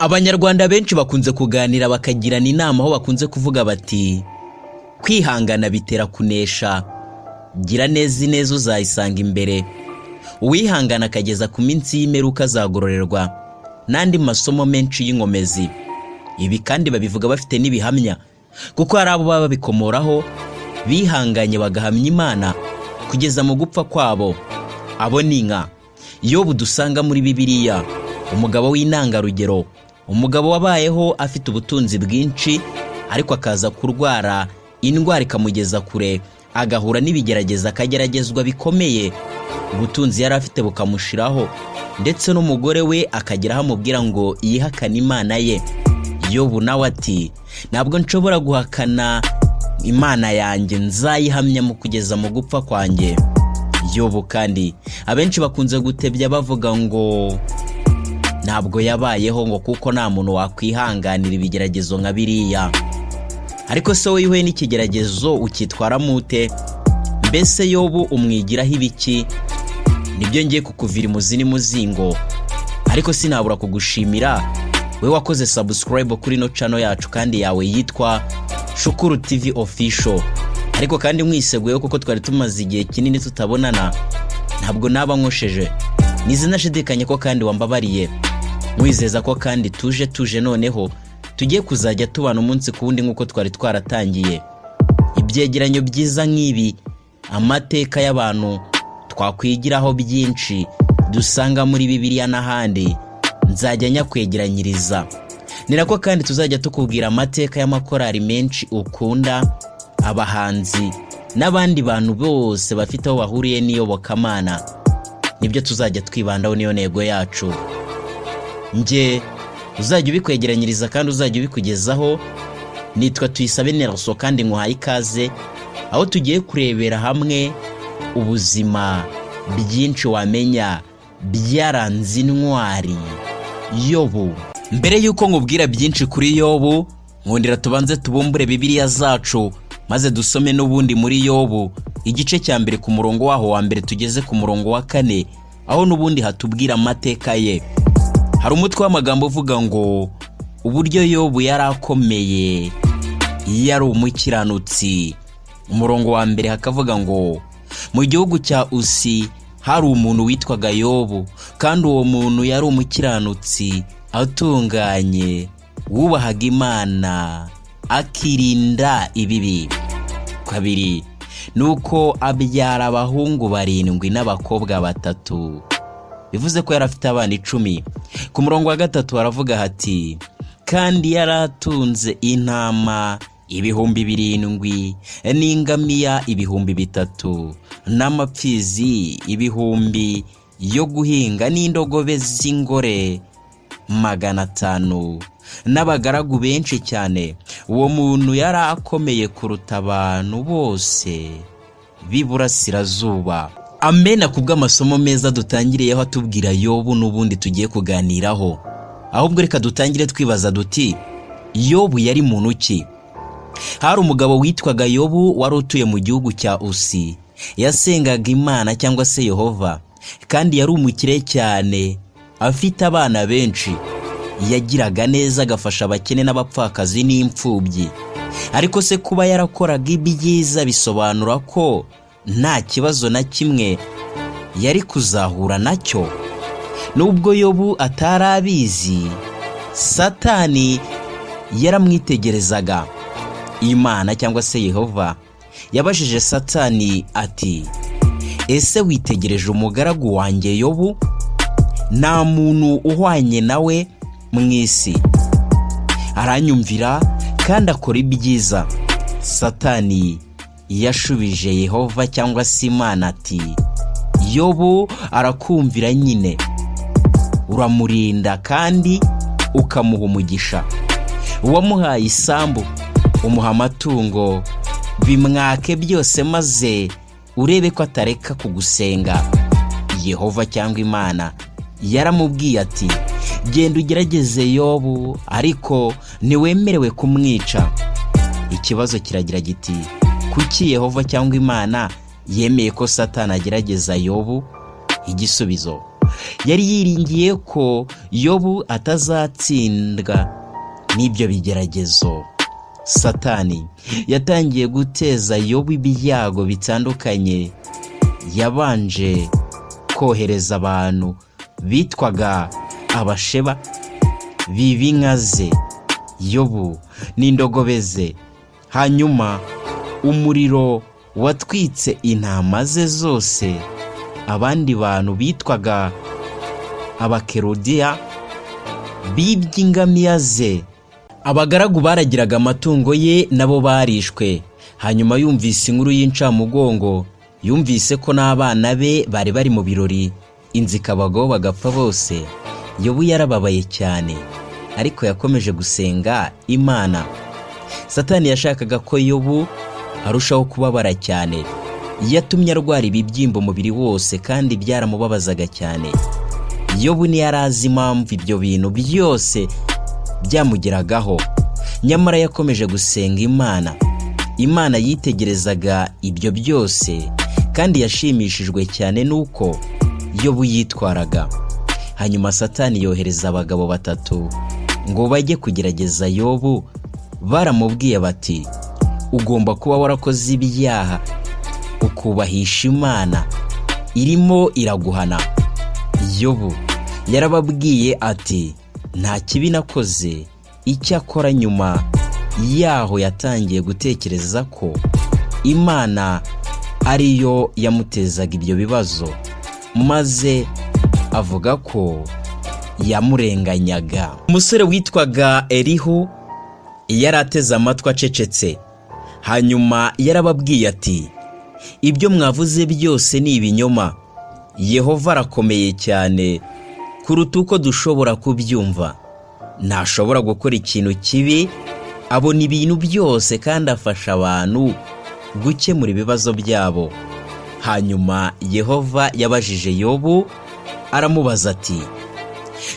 Abanyarwanda benshi bakunze kuganira bakagirana inama aho bakunze kuvuga bati kwihangana bitera kunesha, gira neza ineza uzayisanga imbere, uwihangana akageza ku minsi y'imperuka azagororerwa n'andi masomo menshi y'inkomezi. Ibi kandi babivuga bafite n'ibihamya, kuko hari abo baba babikomoraho bihanganye bagahamya Imana kugeza mu gupfa kwabo. Abo ni nka Yobu dusanga muri Bibiliya, umugabo w'intangarugero, umugabo wabayeho afite ubutunzi bwinshi ariko akaza kurwara indwara ikamugeza kure, agahura n'ibigerageza akageragezwa bikomeye, ubutunzi yari afite bukamushiraho, ndetse n'umugore we akageraho amubwira ngo yihakane Imana ye. Yobu nawe ati ntabwo nshobora guhakana Imana yanjye, nzayihamya mu kugeza mu gupfa kwanjye. Yobu kandi abenshi bakunze gutebya bavuga ngo ntabwo yabayeho, ngo kuko nta muntu wakwihanganira ibigeragezo nka biriya. Ariko se wowe ihuye n'ikigeragezo ukitwaramo ute? Mbese Yobu umwigiraho ibiki? Nibyo ngiye kukuvira imuzi n'umuzingo, ariko sinabura kugushimira we wakoze subscribe kuri no channel yacu kandi yawe yitwa Shukuru TV Official. Ariko kandi mwiseguyeho kuko twari tumaze igihe kinini tutabonana, ntabwo naba nkosheje, nizinashidikanye ko kandi wambabariye, mwizeza ko kandi tuje noneho tugiye kuzajya tubana umunsi ku wundi nk'uko twari twaratangiye. Ibyegeranyo byiza nk'ibi, amateka y'abantu twakwigiraho byinshi dusanga muri Bibiliya n'ahandi, nzajya nyakwegeranyiriza. Ni nako kandi tuzajya tukubwira amateka y'amakorari menshi ukunda, abahanzi n'abandi bantu bose bafite aho bahuriye n'iyobokamana. Nibyo tuzajya twibandaho, niyo ntego yacu. Nge uzajya ubikwegeranyiriza kandi uzajya ubikugezaho. Nitwa Tuyisabe Nelson kandi nkuhaye ikaze aho tugiye kurebera hamwe ubuzima byinshi wamenya byaranze intwari Yobu. Mbere yuko nkubwira byinshi kuri Yobu, nkundira tubanze tubumbure Bibiliya zacu maze dusome n'ubundi muri Yobu igice cya mbere ku murongo waho wa mbere tugeze ku murongo wa 4, aho n'ubundi hatubwira amateka ye. Hari umutwe w'amagambo uvuga ngo uburyo Yobu yari akomeye, yari umukiranutsi. Umurongo wa mbere hakavuga ngo mu gihugu cya Usi hari umuntu witwaga Yobu, kandi uwo muntu yari umukiranutsi atunganye, wubahaga Imana akirinda ibibi. Kabiri, nuko abyara abahungu 7 n'abakobwa 3, bivuze ko yari afite abana 10. Ku murongo wa 3 haravuga hati kandi yaratunze intama 7,000 n'ingamiya 3,000 n'amapfizi 1,000 yo guhinga n'indogobe z'ingore 500 n'abagaragu benshi cyane. Uwo muntu yari akomeye kuruta abantu bose b'iburasirazuba. Amena kubw'amasomo meza dutangiriyeho atubwira Yobu n'ubundi tugiye kuganiraho. Ahubwo reka dutangire twibaza duti Yobu yari muntu ki? Hari umugabo witwaga Yobu wari utuye mu gihugu cya Usi, yasengaga Imana cyangwa se Yehova, kandi yari umukire cyane, afite abana benshi, yagiraga neza agafasha abakene n'abapfakazi n'imfubyi. Ariko se kuba yarakoraga ibyiza bisobanura ko nta kibazo na kimwe yari kuzahura nacyo? Nubwo Yobu atarabizi, Satani yaramwitegerezaga. Imana cyangwa se Yehova yabajije Satani ati ese witegereje umugaragu wanjye Yobu? Nta muntu uhwanye nawe mu isi, aranyumvira kandi akora ibyiza. Satani yashubije Yehova cyangwa se Imana ati Yobu arakumvira nyine, uramurinda kandi ukamuha umugisha, wamuhaye isambu, umuha amatungo, bimwake byose maze urebe ko atareka kugusenga. Yehova cyangwa Imana yaramubwiye ati genda ugerageze Yobu, ariko ntiwemerewe kumwica. Ikibazo kiragira giti kuki Yehova cyangwa Imana yemeye ko Satani agerageza Yobu? Igisubizo yari yiringiye ko Yobu atazatsindwa n'ibyo bigeragezo. Satani yatangiye guteza Yobu ibyago bitandukanye. Yabanje kohereza abantu bitwaga abasheba biba inka ze Yobu n'indogobe ze. Hanyuma umuriro watwitse intama ze zose. Abandi bantu bitwaga abakerudiya bibye ingamiya ze. Abagaragu baragiraga amatungo ye nabo barishwe. Hanyuma yumvise inkuru y'incamugongo, yumvise ko n'abana be bari bari mu birori, inzu ikabagaho bagapfa bose. Yobu yarababaye cyane, ariko yakomeje gusenga Imana. Satani yashakaga ko Yobu arushaho kubabara cyane. Yatumye arwara ibibyimbo umubiri wose kandi byaramubabazaga cyane. Yobu ntiyari azi impamvu ibyo bintu byose byamugeragaho, nyamara yakomeje gusenga Imana. Imana yitegerezaga ibyo byose kandi yashimishijwe cyane nuko Yobu yitwaraga. Hanyuma Satani yohereza abagabo 3 ngo bajye kugerageza Yobu. Baramubwiye bati, ugomba kuba warakoze ibyaha ukubahisha Imana irimo iraguhana. Yobu yarababwiye ati, nta kibi nakoze. Icyakora nyuma yaho yatangiye gutekereza ko Imana ariyo yamutezaga ibyo bibazo, maze avuga ko yamurenganyaga. Umusore witwaga Elihu yarateze amatwi acecetse. Hanyuma yarababwiye ati, ibyo mwavuze byose ni ibinyoma. Yehova arakomeye cyane kuruta uko dushobora kubyumva. Ntashobora gukora ikintu kibi, abona ibintu byose kandi afasha abantu gukemura ibibazo byabo. Hanyuma Yehova yabajije Yobu, aramubaza ati,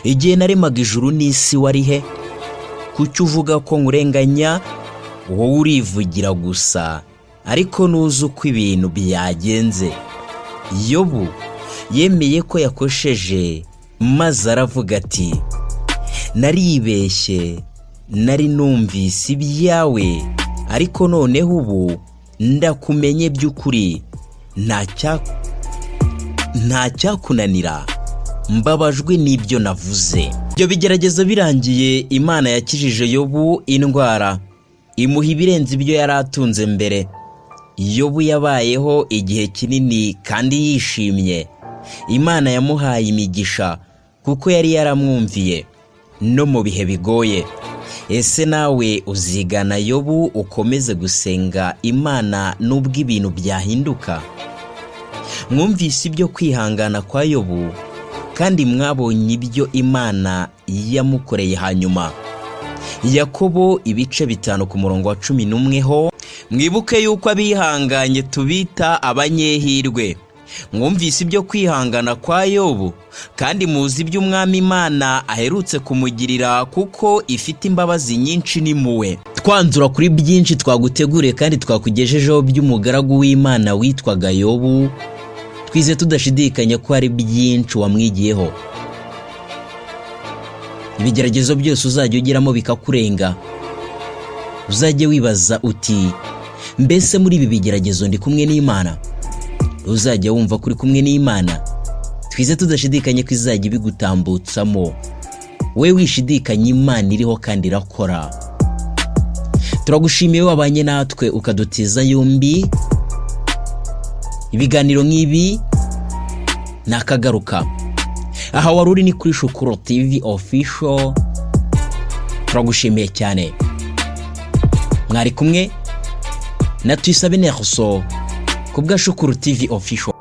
igihe naremaga ijuru n'isi wari he? Kuki uvuga ko nkurenganya? Wowe urivugira gusa, ariko nuzi uko ibintu byagenze. Yobu yemeye ko yakosheje, maze aravuga ati, naribeshye, nari numvise ibyawe, ariko noneho ubu ndakumenye by'ukuri. Nta cyakunanira, mbabajwe n'ibyo navuze. Ibyo bigeragezo birangiye, Imana yakijije Yobu indwara, imuha ibirenze ibyo yari atunze mbere. Yobu yabayeho igihe kinini kandi yishimye. Imana yamuhaye imigisha kuko yari yaramwumviye no mu bihe bigoye. Ese nawe uzigana Yobu ukomeze gusenga Imana nubwo ibintu byahinduka? Mwumvise ibyo kwihangana kwa Yobu kandi mwabonye ibyo Imana yamukoreye. Hanyuma Yakobo ibice 5 ku murongo wa 11 ho, mwibuke yuko abihanganye tubita abanyehirwe. Mwumvise ibyo kwihangana kwa Yobu kandi muzi ibyo Umwami Imana aherutse kumugirira, kuko ifite imbabazi nyinshi n'impuhwe. Twanzura kuri byinshi twaguteguriye kandi twakugejejeho by'umugaragu w'Imana witwaga Yobu, twize tudashidikanya ko hari byinshi wamwigiyeho. Ibigeragezo byose uzajya ugiramo bikakurenga, uzajye wibaza uti, mbese muri ibi bigeragezo ndi kumwe n'Imana? Uzajya wumva kuri kumwe n'Imana. Twize tudashidikanya ko izajya ibigutambutsamo. We wishidikanya, Imana iriho kandi irakora. Turagushimiye wabanye natwe ukadutiza yombi. Ibiganiro nk'ibi nakagaruka. Aha waruri ni kuri Shukuru TV Official. Turagushimiye cyane. Mwari kumwe na Twisabe Nerso kubwa Shukuru TV Official.